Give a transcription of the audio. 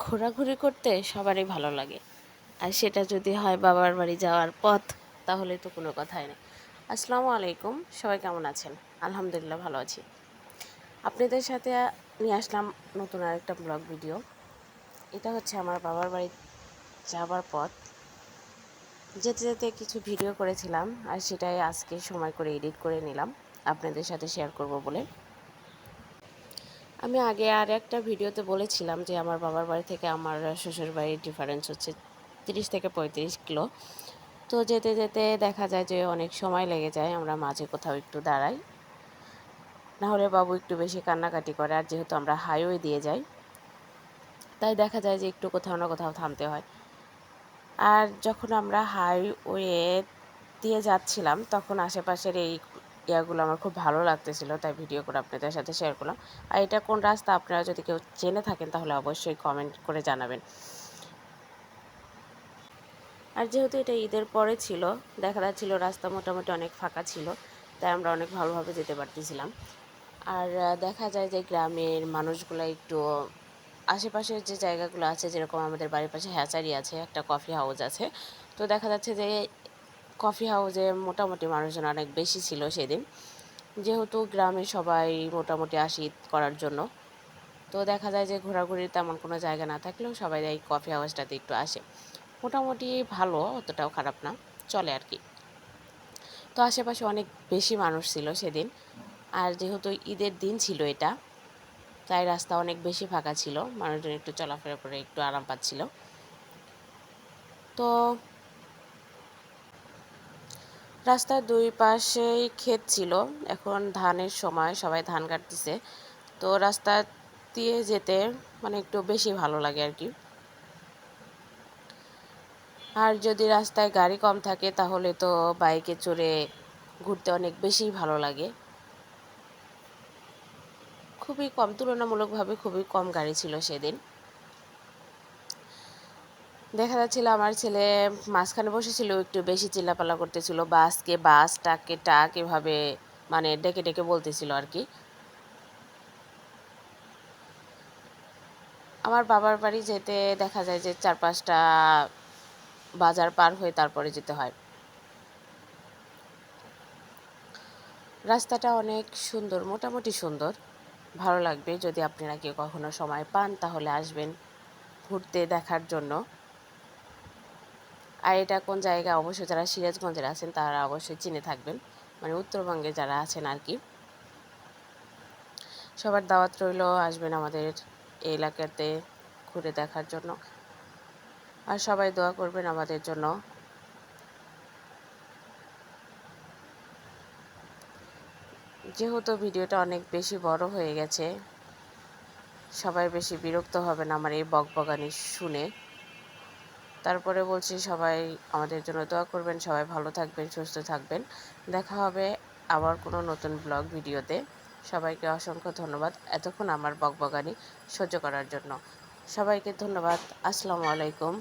ঘোরাঘুরি করতে সবারই ভালো লাগে। আর সেটা যদি হয় বাবার বাড়ি যাওয়ার পথ, তাহলে তো কোনো কথাই নেই। আসসালামু আলাইকুম, সবাই কেমন আছেন? আলহামদুলিল্লাহ ভালো আছি। আপনাদের সাথে নিয়ে আসলাম নতুন আরেকটা ব্লগ ভিডিও। এটা হচ্ছে আমার বাবার বাড়ি যাবার পথ। যেতে যেতে কিছু ভিডিও করেছিলাম, আর সেটাই আজকে সময় করে এডিট করে নিলাম আপনাদের সাথে শেয়ার করব বলে। আমি আগে আর একটা ভিডিওতে বলেছিলাম যে আমার বাবার বাড়ি থেকে আমার শ্বশুর বাড়ির ডিফারেন্স হচ্ছে 30 থেকে 35 কিলো। তো যেতে যেতে দেখা যায় যে অনেক সময় লেগে যায়, আমরা মাঝে কোথাও একটু দাঁড়াই, না হলে বাবু একটু বেশি কান্নাকাটি করে। আর যেহেতু আমরা হাইওয়ে দিয়ে যাই, তাই দেখা যায় যে একটু কোথাও না কোথাও থামতে হয়। আর যখন আমরা হাইওয়ে দিয়ে যাচ্ছিলাম, তখন আশেপাশের এই ইয়াগুলো আমার খুব ভালো লাগতেছিল, তাই ভিডিও করে আপনাদের সাথে শেয়ার করলাম। আর এটা কোন রাস্তা আপনারা যদি কেউ জেনে থাকেন, তাহলে অবশ্যই কমেন্ট করে জানাবেন। আর যেহেতু এটা ঈদের পরে ছিল, দেখা যাচ্ছিল রাস্তা মোটামুটি অনেক ফাঁকা ছিল, তাই আমরা অনেক ভালোভাবে যেতে পারতেছিলাম। আর দেখা যায় যে গ্রামের মানুষগুলো একটু আশেপাশের যে জায়গাগুলো আছে, যেরকম আমাদের বাড়ির পাশে হ্যাচারি আছে, একটা কফি হাউস আছে, তো দেখা যাচ্ছে যে কফি হাউসে মোটামুটি মানুষজন অনেক বেশি ছিল সেদিন, যেহেতু গ্রামে সবাই মোটামুটি আসে ঈদ করার জন্য। তো দেখা যায় যে ঘোরাঘুরির তেমন কোনো জায়গা না থাকলেও সবাই এই কফি হাউসটাতে একটু আসে। মোটামুটি ভালো, অতটাও খারাপ না, চলে আর কি। তো আশেপাশে অনেক বেশি মানুষ ছিল সেদিন। আর যেহেতু ঈদের দিন ছিল এটা, তাই রাস্তা অনেক বেশি ফাঁকা ছিল, মানুষজন একটু চলাফেরা করে একটু আরাম পাচ্ছিল। তো রাস্তার দুই পাশেই ক্ষেত ছিল, এখন ধানের সময়, সবাই ধান কাটতেছে। তো রাস্তা দিয়ে যেতে মানে একটু বেশি ভালো লাগে আর কি। আর যদি রাস্তায় গাড়ি কম থাকে, তাহলে তো বাইকে চড়ে ঘুরতে অনেক বেশি ভালো লাগে। খুবই কম, তুলনামূলকভাবে খুবই কম গাড়ি ছিল সেদিন। দেখা যাচ্ছিল আমার ছেলে মাঝখানে বসেছিল, একটু বেশি চিল্লাপাল্লা করতেছিল, বাসকে বাস, টাককে টাক, এভাবে মানে ডেকে ডেকে বলতেছিল আর কি। আমার বাবার বাড়ি যেতে দেখা যায় যে 4-5টা বাজার পার হয়ে তারপরে যেতে হয়। রাস্তাটা অনেক সুন্দর, মোটামুটি সুন্দর, ভালো লাগবে। যদি আপনারা কেউ কখনো সময় পান, তাহলে আসবেন ঘুরতে দেখার জন্য। আর এটা কোন জায়গা, অবশ্যই যারা সিরাজগঞ্জের আছেন তারা অবশ্যই চিনে থাকবেন, মানে উত্তরবঙ্গে যারা আছেন আর কি। সবার দাওয়াত রইল, আসবেন আমাদের এই এলাকাতে ঘুরে দেখার জন্য। আর সবাই দোয়া করবেন আমাদের জন্য। যেহেতু ভিডিওটা অনেক বেশি বড় হয়ে গেছে, সবাই বেশি বিরক্ত হবেন আমার এই বকবকানি শুনে। তারপরে বলছি, সবাই আমাদের জন্য দোয়া করবেন, সবাই ভালো থাকবেন, সুস্থ থাকবেন। দেখা হবে আবার কোনো নতুন ব্লগ ভিডিওতে। সবাইকে অসংখ্য ধন্যবাদ এতক্ষণ আমার বকবকানি সহ্য করার জন্য। সবাইকে ধন্যবাদ। আসসালামু আলাইকুম।